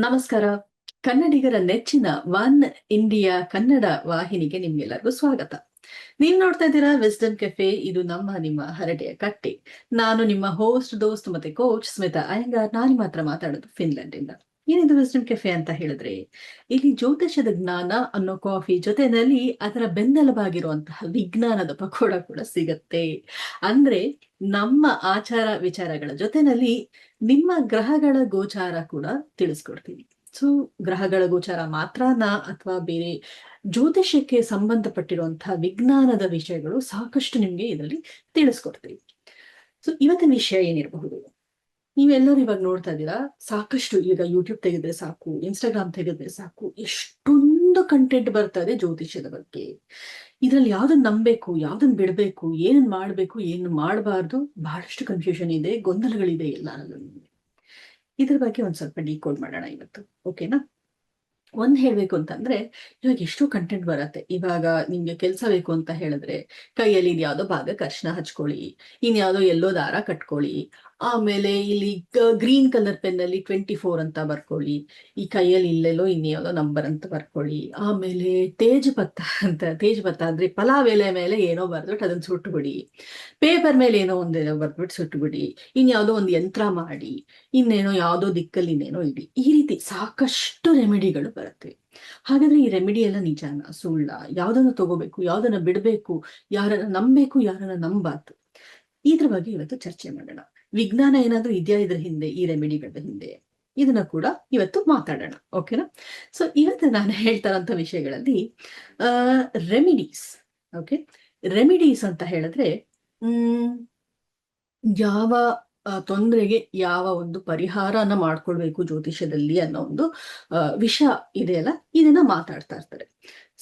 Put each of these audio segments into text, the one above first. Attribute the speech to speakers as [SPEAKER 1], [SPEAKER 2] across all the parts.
[SPEAKER 1] ನಮಸ್ಕಾರ. ಕನ್ನಡಿಗರ ನೆಚ್ಚಿನ ಒನ್ ಇಂಡಿಯಾ ಕನ್ನಡ ವಾಹಿನಿಗೆ ನಿಮ್ಗೆಲ್ಲರಿಗೂ ಸ್ವಾಗತ. ನೀವ್ ನೋಡ್ತಾ ಇದ್ದೀರಾ ವಿಸ್ಡಮ್ ಕೆಫೆ. ಇದು ನಿಮ್ಮ ಹರಟೆಯ ಕಟ್ಟೆ. ನಾನು ನಿಮ್ಮ ಹೋಸ್ಟ್, ದೋಸ್ತ್ ಮತ್ತೆ ಕೋಚ್ ಸ್ಮಿತಾ ಅಯ್ಯಂಗಾರ್. ನಾನು ನಿಮ್ಮ ಹತ್ರ ಮಾತಾಡೋದು ಫಿನ್ಲೆಂಡ್ ಇಂದ. ಏನಿದು ವಿಸ್ಡಮ್ ಕೆಫೆ ಅಂತ ಹೇಳಿದ್ರೆ, ಇಲ್ಲಿ ಜ್ಯೋತಿಷದ ಜ್ಞಾನ ಅನ್ನೋ ಕಾಫಿ ಜೊತೆನಲ್ಲಿ ಅದರ ಬೆನ್ನೆಲುಬಾಗಿರುವಂತಹ ವಿಜ್ಞಾನದ ಪಕೋಡ ಕೂಡ ಸಿಗತ್ತೆ. ಅಂದ್ರೆ ನಮ್ಮ ಆಚಾರ ವಿಚಾರಗಳ ಜೊತೆನಲ್ಲಿ ನಿಮ್ಮ ಗ್ರಹಗಳ ಗೋಚಾರ ಕೂಡ ತಿಳಿಸ್ಕೊಡ್ತೀವಿ. ಸೊ ಗ್ರಹಗಳ ಗೋಚಾರ ಮಾತ್ರನಾ ಅಥವಾ ಬೇರೆ ಜ್ಯೋತಿಷ್ಯಕ್ಕೆ ಸಂಬಂಧಪಟ್ಟಿರುವಂತಹ ವಿಜ್ಞಾನದ ವಿಷಯಗಳು ಸಾಕಷ್ಟು ನಿಮ್ಗೆ ಇದರಲ್ಲಿ ತಿಳಿಸ್ಕೊಡ್ತೀವಿ. ಸೊ ಇವತ್ತಿನ ವಿಷಯ ಏನಿರಬಹುದು? ನೀವೆಲ್ಲರೂ ಇವಾಗ ನೋಡ್ತಾ ಇದ್ದೀರಾ, ಸಾಕಷ್ಟು ಈಗ ಯೂಟ್ಯೂಬ್ ತೆಗೆದ್ರೆ ಸಾಕು, ಇನ್ಸ್ಟಾಗ್ರಾಮ್ ತೆಗೆದ್ರೆ ಸಾಕು, ಎಷ್ಟೊಂದು ಕಂಟೆಂಟ್ ಬರ್ತಾ ಇದೆ ಜ್ಯೋತಿಷ್ಯದ ಬಗ್ಗೆ. ಇದ್ರಲ್ಲಿ ಯಾವ್ದನ್ನ ನಂಬೇಕು, ಯಾವ್ದನ್ನ ಬಿಡ್ಬೇಕು, ಏನನ್ನ ಮಾಡ್ಬೇಕು, ಏನು ಮಾಡಬಾರ್ದು, ಬಹಳಷ್ಟು ಕನ್ಫ್ಯೂಷನ್ ಇದೆ, ಗೊಂದಲಗಳಿದೆ ಎಲ್ಲ. ಇದ್ರ ಬಗ್ಗೆ ಒಂದ್ ಸ್ವಲ್ಪ ಡಿಕೋಡ್ ಮಾಡೋಣ ಇವತ್ತು, ಓಕೆನಾ? ಹೇಳ್ಬೇಕು ಅಂತಂದ್ರೆ, ಇವಾಗ ಎಷ್ಟು ಕಂಟೆಂಟ್ ಬರತ್ತೆ. ಇವಾಗ ನಿಮ್ಗೆ ಕೆಲ್ಸ ಬೇಕು ಅಂತ ಹೇಳಿದ್ರೆ ಕೈಯಲ್ಲಿ ಇದ್ಯಾವುದೋ ಭಾಗಕ್ಕೆ ಅರ್ಶನ ಹಚ್ಕೊಳ್ಳಿ, ಇನ್ಯಾವುದೋ ಎಲ್ಲೋ ದಾರ ಕಟ್ಕೊಳ್ಳಿ, ಆಮೇಲೆ ಇಲ್ಲಿ ಗ್ರೀನ್ ಕಲರ್ ಪೆನ್ ಅಲ್ಲಿ 24 ಅಂತ ಬರ್ಕೊಳ್ಳಿ, ಈ ಕೈಯಲ್ಲಿ ಇಲ್ಲೆಲ್ಲೋ ಇನ್ಯಾವುದೋ ನಂಬರ್ ಅಂತ ಬರ್ಕೊಳ್ಳಿ, ಆಮೇಲೆ ತೇಜಪತ್ತ ಅಂದ್ರೆ ಪಲಾವ್ ಎಲೆ ಮೇಲೆ ಏನೋ ಬರ್ದ್ಬಿಟ್ಟು ಅದನ್ನ ಸುಟ್ಬಿಡಿ, ಪೇಪರ್ ಮೇಲೆ ಏನೋ ಒಂದೇನೋ ಬರ್ದ್ಬಿಟ್ಟು ಸುಟ್ಬಿಡಿ, ಇನ್ಯಾವುದೋ ಒಂದು ಯಂತ್ರ ಮಾಡಿ, ಇನ್ನೇನೋ ಯಾವ್ದೋ ದಿಕ್ಕಲ್ಲಿ ಇನ್ನೇನೋ ಇಡಿ. ಈ ರೀತಿ ಸಾಕಷ್ಟು ರೆಮಿಡಿಗಳು ಬರುತ್ತೆ. ಹಾಗಾದ್ರೆ ಈ ರೆಮಿಡಿ ಎಲ್ಲ ನಿಜಾನ ಸುಳ್ಳ? ಯಾವ್ದನ್ನ ತಗೋಬೇಕು, ಯಾವ್ದನ್ನ ಬಿಡ್ಬೇಕು, ಯಾರನ್ನ ನಂಬೇಕು, ಯಾರನ್ನ ನಂಬಾರ್ದು, ಇದ್ರ ಬಗ್ಗೆ ಇವತ್ತು ಚರ್ಚೆ ಮಾಡೋಣ. ವಿಜ್ಞಾನ ಏನಾದ್ರೂ ಇದೆಯಾ ಇದ್ರ ಹಿಂದೆ, ಈ ರೆಮಿಡಿಗಳ ಹಿಂದೆ? ಇದನ್ನ ಕೂಡ ಇವತ್ತು ಮಾತಾಡೋಣ, ಓಕೆನಾ? ಸೊ ಇವತ್ತು ನಾನು ಹೇಳ್ತಾರಂತ ವಿಷಯಗಳಲ್ಲಿ ರೆಮಿಡೀಸ್. ಓಕೆ, ರೆಮಿಡೀಸ್ ಅಂತ ಹೇಳಿದ್ರೆ ಯಾವ ತೊಂದರೆಗೆ ಯಾವ ಒಂದು ಪರಿಹಾರನ ಮಾಡ್ಕೊಳ್ಬೇಕು ಜ್ಯೋತಿಷ್ಯದಲ್ಲಿ ಅನ್ನೋ ಒಂದು ವಿಷಯ ಇದೆಯಲ್ಲ, ಇದನ್ನ ಮಾತಾಡ್ತಾ ಇರ್ತಾರೆ.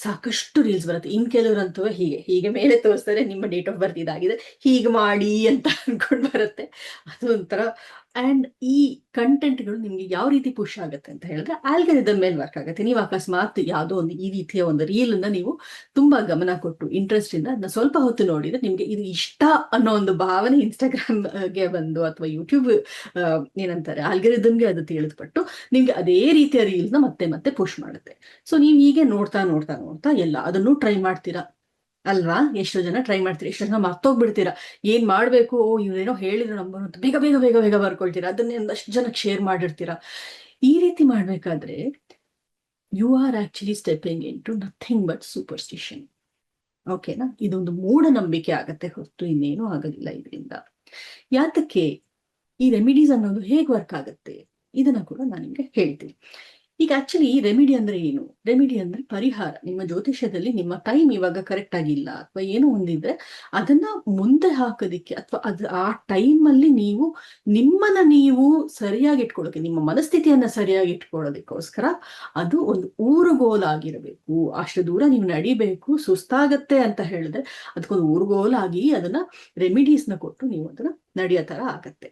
[SPEAKER 1] ಸಾಕಷ್ಟು ರೀಲ್ಸ್ ಬರುತ್ತೆ. ಇನ್ ಕೆಲವರಂತೂ ಹೀಗೆ ಹೀಗೆ ಮೇಲೆ ತೋರಿಸ್ತಾರೆ, ನಿಮ್ಮ ಡೇಟ್ ಆಫ್ ಬರ್ತ್ ಇದಾಗಿದೆ, ಹೀಗೆ ಮಾಡಿ ಅಂತ ಅನ್ಕೊಂಡು ಬರುತ್ತೆ. ಅದು ಒಂಥರ. ಅಂಡ್ ಈ ಕಂಟೆಂಟ್ಗಳು ನಿಮ್ಗೆ ಯಾವ ರೀತಿ ಪುಷ್ ಆಗುತ್ತೆ ಅಂತ ಹೇಳಿದ್ರೆ ಆಲ್ಗರಿದಮ್ ಮೇಲೆ ವರ್ಕ್ ಆಗುತ್ತೆ. ನೀವು ಅಕಸ್ಮಾತ್ ಯಾವುದೋ ಒಂದು ಈ ರೀತಿಯ ಒಂದು ರೀಲ್ ಅನ್ನ ನೀವು ತುಂಬಾ ಗಮನ ಕೊಟ್ಟು ಇಂಟ್ರೆಸ್ಟ್ ಇಂದ ಅದನ್ನ ಸ್ವಲ್ಪ ಹೊತ್ತು ನೋಡಿದ್ರೆ ನಿಮ್ಗೆ ಇದು ಇಷ್ಟ ಅನ್ನೋ ಒಂದು ಭಾವನೆ ಇನ್ಸ್ಟಾಗ್ರಾಮ್ಗೆ ಬಂದು ಅಥವಾ ಯೂಟ್ಯೂಬ್ ಏನಂತಾರೆ ಆಲ್ಗರಿದಮ್ಗೆ ಅದು ತಿಳಿದ್ಪಟ್ಟು ನಿಮ್ಗೆ ಅದೇ ರೀತಿಯ ರೀಲ್ಸ್ ನ ಮತ್ತೆ ಮತ್ತೆ ಪುಷ್ ಮಾಡುತ್ತೆ. ಸೊ ನೀವು ಹೀಗೆ ನೋಡ್ತಾ ನೋಡ್ತಾ ನೋಡ್ತಾ ಎಲ್ಲ ಅದನ್ನು ಟ್ರೈ ಮಾಡ್ತೀರಾ ಅಲ್ವಾ? ಎಷ್ಟೋ ಜನ ಟ್ರೈ ಮಾಡ್ತೀರಾ, ಎಷ್ಟೋ ಜನ ಮರ್ತೋಗ್ಬಿಡ್ತೀರಾ. ಏನ್ ಮಾಡ್ಬೇಕು, ಇವ್ರೇನೋ ಹೇಳಿದ್ರು ನಂಬರ್ ಅಂತ ಬೇಗ ಬೇಗ ಬೇಗ ಬೇಗ ಬರ್ಕೊಳ್ತೀರಾ, ಅದನ್ನೇ ಒಂದಷ್ಟು ಜನಕ್ಕೆ ಶೇರ್ ಮಾಡಿರ್ತೀರಾ. ಈ ರೀತಿ ಮಾಡ್ಬೇಕಾದ್ರೆ you are actually stepping into nothing but superstition. ಓಕೆನಾ? ಇದೊಂದು ಮೂಢನಂಬಿಕೆ ಆಗತ್ತೆ ಹೊರತು ಇನ್ನೇನು ಆಗೋದಿಲ್ಲ ಇದರಿಂದ. ಯಾತಕ್ಕೆ ಈ ರೆಮಿಡೀಸ್ ಅನ್ನೋದು ಹೇಗೆ ವರ್ಕ್ ಆಗುತ್ತೆ ಇದನ್ನ ಕೂಡ ನಾನು ನಿಮ್ಗೆ ಹೇಳ್ತೀನಿ. ಈಗ ಆಕ್ಚುಲಿ ರೆಮಿಡಿ ಅಂದ್ರೆ ಏನು? ರೆಮಿಡಿ ಅಂದ್ರೆ ಪರಿಹಾರ. ನಿಮ್ಮ ಜ್ಯೋತಿಷ್ಯದಲ್ಲಿ ನಿಮ್ಮ ಟೈಮ್ ಇವಾಗ ಕರೆಕ್ಟ್ ಆಗಿಲ್ಲ ಅಥವಾ ಏನೋ ಒಂದಿದ್ರೆ ಅದನ್ನ ಮುಂದೆ ಹಾಕೋದಿಕ್ಕೆ ಅಥವಾ ಆ ಟೈಮ್ ಅಲ್ಲಿ ನಿಮ್ಮನ್ನ ನೀವು ಸರಿಯಾಗಿ ಇಟ್ಕೊಳ್ಳೋಕೆ, ನಿಮ್ಮ ಮನಸ್ಥಿತಿಯನ್ನ ಸರಿಯಾಗಿ ಇಟ್ಕೊಳ್ಳೋದಕ್ಕೋಸ್ಕರ ಅದು ಒಂದು ಊರುಗೋಲಾಗಿರಬೇಕು. ಅಷ್ಟು ದೂರ ನೀವು ನಡಿಬೇಕು, ಸುಸ್ತಾಗತ್ತೆ ಅಂತ ಹೇಳಿದ್ರೆ ಅದಕ್ಕೊಂದು ಊರುಗೋಲಾಗಿ ಅದನ್ನ ರೆಮಿಡೀಸ್ನ ಕೊಟ್ಟು ನೀವು ಅದನ್ನ ನಡೆಯೋ ತರ ಆಗತ್ತೆ.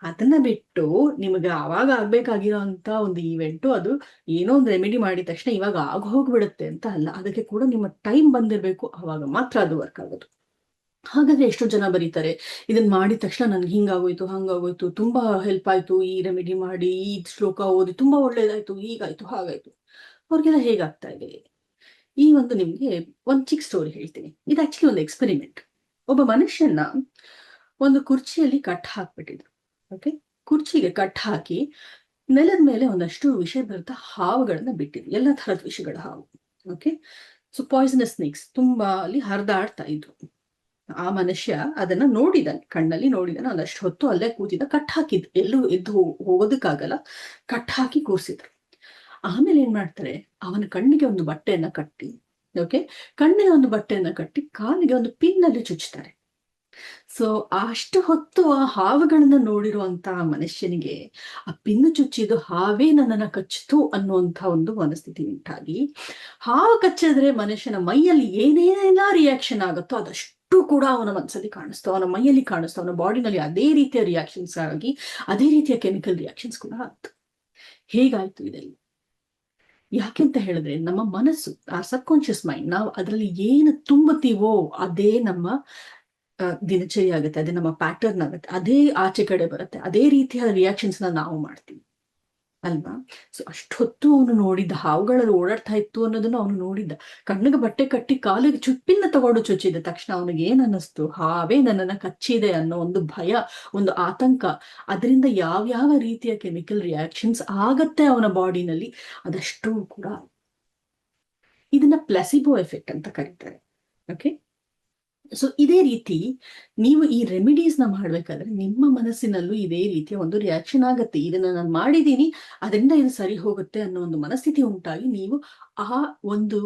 [SPEAKER 1] ಅದನ್ನ ಬಿಟ್ಟು ನಿಮಗೆ ಅವಾಗ ಆಗ್ಬೇಕಾಗಿರೋ ಅಂತ ಒಂದು ಈವೆಂಟು ಅದು ಏನೋ ಒಂದು ರೆಮಿಡಿ ಮಾಡಿದ ತಕ್ಷಣ ಇವಾಗ ಹೋಗ್ಬಿಡುತ್ತೆ ಅಂತ ಅಲ್ಲ. ಅದಕ್ಕೆ ಕೂಡ ನಿಮ್ಮ ಟೈಮ್ ಬಂದಿರ್ಬೇಕು, ಅವಾಗ ಮಾತ್ರ ಅದು ವರ್ಕ್ ಆಗೋದು. ಹಾಗಾದ್ರೆ ಎಷ್ಟೋ ಜನ ಬರೀತಾರೆ, ಇದನ್ನ ಮಾಡಿದ ತಕ್ಷಣ ನನ್ಗೆ ಹಿಂಗಾಗೋಯ್ತು, ಹಂಗಾಗೋಯ್ತು, ತುಂಬಾ ಹೆಲ್ಪ್ ಆಯ್ತು, ಈ ರೆಮಿಡಿ ಮಾಡಿ, ಈ ಶ್ಲೋಕ ಓದಿ ತುಂಬಾ ಒಳ್ಳೇದಾಯ್ತು, ಹೀಗಾಯ್ತು, ಹಾಗಾಯ್ತು. ಅವ್ರಿಗೆಲ್ಲ ಹೇಗಾಗ್ತಾ ಇದೆ? ಈ ಒಂದು ನಿಮ್ಗೆ ಒಂದ್ ಚಿಕ್ಕ ಸ್ಟೋರಿ ಹೇಳ್ತೀನಿ. ಇದು ಆಕ್ಚುಲಿ ಒಂದು ಎಕ್ಸ್ಪೆರಿಮೆಂಟ್. ಒಬ್ಬ ಮನುಷ್ಯನ ಒಂದು ಕುರ್ಚಿಯಲ್ಲಿ ಕಟ್ ಹಾಕ್ಬಿಟ್ಟಿದ್ರು. ಓಕೆ, ಕುರ್ಚಿಗೆ ಕಟ್ ಹಾಕಿ ನೆಲದ ಮೇಲೆ ಒಂದಷ್ಟು ವಿಷಭರಿತ ಹಾವುಗಳನ್ನ ಬಿಟ್ಟಿದ್ರು, ಎಲ್ಲ ತರದ ವಿಷಗಳ ಹಾವು. ಓಕೆ, ಸೊ ಪಾಯ್ಸನಸ್ ಸ್ನೇಕ್ಸ್ ತುಂಬಾ ಅಲ್ಲಿ ಹರಿದಾಡ್ತಾ ಇದ್ರು. ಆ ಮನುಷ್ಯ ಅದನ್ನ ನೋಡಿದಾನೆ, ಕಣ್ಣಲ್ಲಿ ನೋಡಿದಾನೆ. ಒಂದಷ್ಟು ಹೊತ್ತು ಅಲ್ಲೇ ಕೂತಿದ್ದ, ಕಟ್ ಹಾಕಿದ್, ಎಲ್ಲೂ ಎದ್ದು ಹೋಗೋದಕ್ಕಾಗಲ್ಲ, ಕಟ್ ಹಾಕಿ ಕೂರ್ಸಿದ್ರು. ಆಮೇಲೆ ಏನ್ ಮಾಡ್ತಾರೆ, ಅವನ ಕಣ್ಣಿಗೆ ಒಂದು ಬಟ್ಟೆಯನ್ನ ಕಟ್ಟಿ, ಓಕೆ, ಕಣ್ಣಿಗೆ ಒಂದು ಬಟ್ಟೆಯನ್ನ ಕಟ್ಟಿ ಕಾಲಿಗೆ ಒಂದು ಪಿನ್ನಲ್ಲಿ ಚುಚ್ತಾರೆ. ಸೊ ಅಷ್ಟು ಹೊತ್ತು ಆ ಹಾವುಗಳನ್ನ ನೋಡಿರುವಂತಹ ಮನುಷ್ಯನಿಗೆ ಆ ಪಿನ್ನು ಚುಚ್ಚಿದ್ದು ಹಾವೇ ನನ್ನನ್ನ ಕಚ್ಚಿತು ಅನ್ನುವಂಥ ಒಂದು ಮನಸ್ಥಿತಿ ಉಂಟಾಗಿ, ಹಾವು ಕಚ್ಚಿದ್ರೆ ಮನುಷ್ಯನ ಮೈಯಲ್ಲಿ ಏನೇನೆಲ್ಲ ರಿಯಾಕ್ಷನ್ ಆಗುತ್ತೋ ಅದಷ್ಟು ಕೂಡ ಅವನ ಮನಸ್ಸಲ್ಲಿ ಕಾಣಿಸ್ತು, ಅವನ ಮೈಯಲ್ಲಿ ಕಾಣಿಸ್ತು, ಅವನ ಬಾಡಿನಲ್ಲಿ ಅದೇ ರೀತಿಯ ರಿಯಾಕ್ಷನ್ಸ್ ಆಗಿ ಅದೇ ರೀತಿಯ ಕೆಮಿಕಲ್ ರಿಯಾಕ್ಷನ್ಸ್ ಕೂಡ ಆಯ್ತು. ಹೇಗಾಯ್ತು ಇದೆಲ್ಲ? ಯಾಕೆಂತ ಹೇಳಿದ್ರೆ ನಮ್ಮ ಮನಸ್ಸು, ಆ ಸಬ್ಕಾನ್ಶಿಯಸ್ ಮೈಂಡ್, ನಾವು ಅದರಲ್ಲಿ ಏನು ತುಂಬುತ್ತೀವೋ ಅದೇ ನಮ್ಮ ದಿನಚರಿ ಆಗುತ್ತೆ, ಅದೇ ನಮ್ಮ ಪ್ಯಾಟರ್ನ್ ಆಗುತ್ತೆ, ಅದೇ ಆಚೆ ಕಡೆ ಬರುತ್ತೆ, ಅದೇ ರೀತಿಯ ರಿಯಾಕ್ಷನ್ಸ್ ನಾವು ಮಾಡ್ತೀವಿ. ಅಲ್ವಾ? ಸೊ ಅಷ್ಟೊತ್ತು ಅವನು ನೋಡಿದ್ದ, ಹಾವುಗಳಲ್ಲಿ ಓಡಾಡ್ತಾ ಇತ್ತು ಅನ್ನೋದನ್ನ ಅವನು ನೋಡಿದ್ದ. ಕಣ್ಣಿಗೆ ಬಟ್ಟೆ ಕಟ್ಟಿ ಕಾಲಿಗೆ ಚುಪ್ಪಿಂದ ತಗೊಂಡು ಚುಚ್ಚಿದ ತಕ್ಷಣ ಅವನಿಗೆ ಏನ್ ಅನ್ನಿಸ್ತು, ಹಾವೇ ನನ್ನನ್ನ ಕಚ್ಚಿದೆ ಅನ್ನೋ ಒಂದು ಭಯ, ಒಂದು ಆತಂಕ, ಅದರಿಂದ ಯಾವ್ಯಾವ ರೀತಿಯ ಕೆಮಿಕಲ್ ರಿಯಾಕ್ಷನ್ಸ್ ಆಗತ್ತೆ ಅವನ ಬಾಡಿನಲ್ಲಿ ಅದಷ್ಟು ಕೂಡ. ಇದನ್ನ ಪ್ಲಾಸಿಬೋ ಎಫೆಕ್ಟ್ ಅಂತ ಕರೀತಾರೆ. ಓಕೆ, ಸೊ ಇದೇ ರೀತಿ ನೀವು ಈ ರೆಮಿಡೀಸ್ ನ ಮಾಡ್ಬೇಕಾದ್ರೆ ನಿಮ್ಮ ಮನಸ್ಸಿನಲ್ಲೂ ಇದೇ ರೀತಿಯ ಒಂದು ರಿಯಾಕ್ಷನ್ ಆಗತ್ತೆ. ಇದನ್ನ ನಾನು ಮಾಡಿದೀನಿ, ಅದರಿಂದ ಇದು ಸರಿ ಹೋಗುತ್ತೆ ಅನ್ನೋ ಒಂದು ಮನಸ್ಥಿತಿ ಉಂಟಾಗಿ ನೀವು ಆ ಒಂದು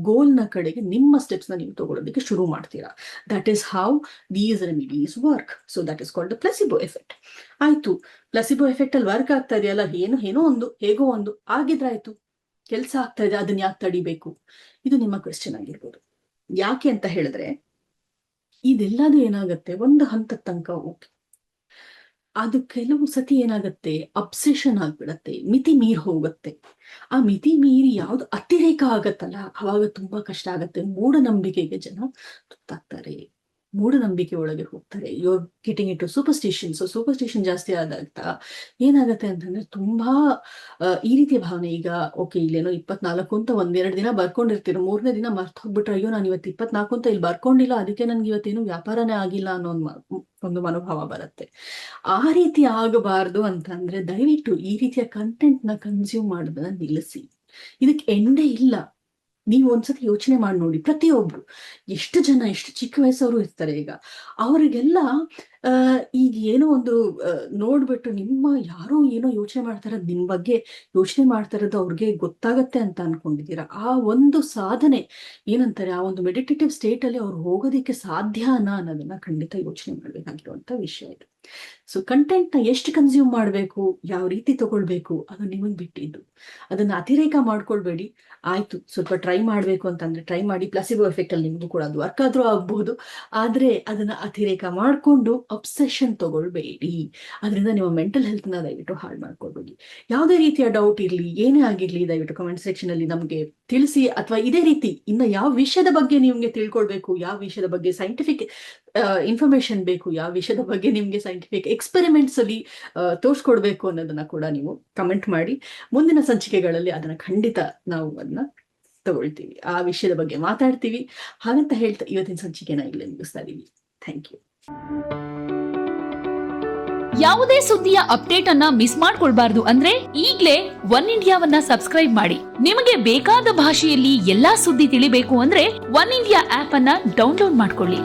[SPEAKER 1] ಗೋಲ್ ನ ಕಡೆಗೆ ನಿಮ್ಮ ಸ್ಟೆಪ್ಸ್ ನ ನೀವು ತಗೊಳ್ಳೋದಕ್ಕೆ ಶುರು ಮಾಡ್ತೀರಾ. That is how these remedies work. So that is called the placebo effect. ಆಯ್ತು, ಪ್ಲಾಸಿಬೋ ಎಫೆಕ್ಟ್ ಅಲ್ಲಿ ವರ್ಕ್ ಆಗ್ತಾ ಇದೆಯಲ್ಲ, ಏನೋ ಒಂದು ಹೇಗೋ ಒಂದು ಆಗಿದ್ರಾಯ್ತು, ಕೆಲ್ಸ ಆಗ್ತಾ ಇದೆ, ಅದನ್ನ ಯಾಕೆ ತಡಿಬೇಕು? ಇದು ನಿಮ್ಮ ಕ್ವೆಶ್ಚನ್ ಆಗಿರ್ಬೋದು. ಯಾಕೆ ಅಂತ ಹೇಳಿದ್ರೆ, ಇದೆಲ್ಲದು ಏನಾಗತ್ತೆ ಒಂದು ಹಂತದ ತನಕ ಓಕೆ, ಅದು ಕೆಲವು ಸತಿ ಏನಾಗತ್ತೆ ಅಬ್ಸೆಷನ್ ಆಗ್ಬಿಡತ್ತೆ, ಮಿತಿ ಮೀರ್ ಹೋಗುತ್ತೆ. ಆ ಮಿತಿ ಮೀರಿ ಯಾವ್ದು ಅತಿರೇಕ ಆಗತ್ತಲ್ಲ, ಅವಾಗ ತುಂಬಾ ಕಷ್ಟ ಆಗತ್ತೆ. ಮೂಢನಂಬಿಕೆಗೆ ಜನ ತುತ್ತಾಗ್ತಾರೆ, ಮೂಢನಂಬಿಕೆ ಒಳಗೆ ಹೋಗ್ತಾರೆ. You're getting it to superstition. So superstition ಜಾಸ್ತಿ ಆದಾಗ ಏನಾಗತ್ತೆ ಅಂತಂದ್ರೆ ತುಂಬಾ ಈ ರೀತಿಯ ಭಾವನೆ. ಈಗ ಓಕೆ, ಇಲ್ಲೇನೋ 24 ಅಂತ ಒಂದೆರಡು ದಿನ ಬರ್ಕೊಂಡಿರ್ತೀರ, 3ನೇ ದಿನ ಮರ್ತು ಹೋಗ್ಬಿಟ್ರೆ, ಅಯ್ಯೋ ನಾನು ಇವತ್ತು 24 ಅಂತ ಇಲ್ಲಿ ಬರ್ಕೊಂಡಿಲ್ಲ, ಅದಕ್ಕೆ ನನ್ಗೆ ಇವತ್ತೇನು ವ್ಯಾಪಾರನೇ ಆಗಿಲ್ಲ ಅನ್ನೋ ಒಂದು ಮನೋಭಾವ ಬರುತ್ತೆ. ಆ ರೀತಿ ಆಗಬಾರ್ದು ಅಂತಂದ್ರೆ ದಯವಿಟ್ಟು ಈ ರೀತಿಯ ಕಂಟೆಂಟ್ ನ ಕನ್ಸ್ಯೂಮ್ ಮಾಡೋದನ್ನ ನಿಲ್ಲಿಸಿ. ಇದಕ್ಕೆ ಎಂಡೇ ಇಲ್ಲ. ನೀವು ಒಂದ್ಸತಿ ಯೋಚನೆ ಮಾಡಿ ನೋಡಿ, ಪ್ರತಿಯೊಬ್ರು ಎಷ್ಟು ಜನ, ಎಷ್ಟು ಚಿಕ್ಕ ವಯಸ್ಸವರು ಇರ್ತಾರೆ ಈಗ, ಅವರಿಗೆಲ್ಲ ಈಗ ಏನೋ ಒಂದು ನೋಡ್ಬಿಟ್ಟು ನಿಮ್ಮ ಯಾರೋ ಏನೋ ಯೋಚನೆ ಮಾಡ್ತಾರ, ನಿಮ್ ಬಗ್ಗೆ ಯೋಚನೆ ಮಾಡ್ತಾರದು ಅವ್ರಿಗೆ ಗೊತ್ತಾಗತ್ತೆ ಅಂತ ಅನ್ಕೊಂಡಿದ್ದೀರಾ? ಆ ಒಂದು ಸಾಧನೆ ಏನಂತಾರೆ, ಆ ಒಂದು ಮೆಡಿಟೇಟಿವ್ ಸ್ಟೇಟ್ ಅಲ್ಲಿ ಅವ್ರು ಹೋಗೋದಿಕ್ಕೆ ಸಾಧ್ಯನಾ ಅನ್ನೋದನ್ನ ಖಂಡಿತ ಯೋಚನೆ ಮಾಡ್ಬೇಕಾಗಿರುವಂತ ವಿಷಯ ಇದು. ಸೊ ಕಂಟೆಂಟ್ ನ ಎಷ್ಟು ಕನ್ಸ್ಯೂಮ್ ಮಾಡ್ಬೇಕು, ಯಾವ ರೀತಿ ತಗೊಳ್ಬೇಕು, ಅದು ನಿಮಗ್ ಬಿಟ್ಟಿದ್ದು. ಅದನ್ನ ಅತಿರೇಕ ಮಾಡ್ಕೊಳ್ಬೇಡಿ. ಆಯ್ತು, ಸ್ವಲ್ಪ ಟ್ರೈ ಮಾಡ್ಬೇಕು ಅಂತಂದ್ರೆ ಟ್ರೈ ಮಾಡಿ. ಪ್ಲಾಸಿಬೋ ಎಫೆಕ್ಟ್ ಅಲ್ಲಿ ನಿಮ್ಗೂ ಕೂಡ ಅದು ವರ್ಕ್ ಆದ್ರೂ ಆಗ್ಬಹುದು, ಆದ್ರೆ ಅದನ್ನ ಅತಿರೇಕ ಮಾಡ್ಕೊಂಡು ಅಬ್ಸೆಷನ್ ತಗೊಳ್ಬೇಡಿ. ಅದರಿಂದ ನಿಮ್ಮ ಮೆಂಟಲ್ ಹೆಲ್ತ್ ನ ದಯವಿಟ್ಟು ಹಾಳು ಮಾಡ್ಕೊಳ್ಬೇಡಿ. ಯಾವುದೇ ರೀತಿಯ ಡೌಟ್ ಇರ್ಲಿ, ಏನೇ ಆಗಿರ್ಲಿ, ದಯವಿಟ್ಟು ಕಮೆಂಟ್ ಸೆಕ್ಷನ್ ಅಲ್ಲಿ ನಮ್ಗೆ ತಿಳಿಸಿ. ಅಥವಾ ಇದೇ ರೀತಿ ಇನ್ನ ಯಾವ ವಿಷಯದ ಬಗ್ಗೆ ನಿಮ್ಗೆ ತಿಳ್ಕೊಳ್ಬೇಕು, ಯಾವ ವಿಷಯದ ಬಗ್ಗೆ ಸೈಂಟಿಫಿಕ್ ಇನ್ಫಾರ್ಮೇಶನ್ ಬೇಕು, ಯಾವ ವಿಷಯದ ಬಗ್ಗೆ ನಿಮ್ಗೆ ಸೈಂಟಿಫಿಕ್ ಎಕ್ಸ್ಪೆರಿಮೆಂಟ್ಸ್ ಅಲ್ಲಿ ತೋರ್ಸ್ಕೊಡ್ಬೇಕು ಅನ್ನೋದನ್ನ ಕೂಡ ನೀವು ಕಮೆಂಟ್ ಮಾಡಿ. ಮುಂದಿನ ಸಂಚಿಕೆಗಳಲ್ಲಿ ಅದನ್ನ ಖಂಡಿತ ನಾವು ಅದನ್ನ ತಗೊಳ್ತೀವಿ, ಆ ವಿಷಯದ ಬಗ್ಗೆ ಮಾತಾಡ್ತೀವಿ. ಹಾಗಂತ ಹೇಳ್ತಾ ಇವತ್ತಿನ ಸಂಚಿಕೆನ ಇಲ್ಲೇ ಮುಗಿಸ್ತಾ ಇದೀವಿ. Thank you.
[SPEAKER 2] ಯಾವುದೇ ಸುದ್ದಿಯ ಅಪ್ಡೇಟ್ ಅನ್ನ ಮಿಸ್ ಮಾಡ್ಕೊಳ್ಬಾರ್ದು ಅಂದ್ರೆ ಈಗ್ಲೇ ಒನ್ ಇಂಡಿಯಾವನ್ನ ಸಬ್ಸ್ಕ್ರೈಬ್ ಮಾಡಿ. ನಿಮಗೆ ಬೇಕಾದ ಭಾಷೆಯಲ್ಲಿ ಎಲ್ಲಾ ಸುದ್ದಿ ತಿಳಿಬೇಕು ಅಂದ್ರೆ ಒನ್ ಇಂಡಿಯಾ ಆಪ್ ಅನ್ನ ಡೌನ್ಲೋಡ್ ಮಾಡ್ಕೊಳ್ಳಿ.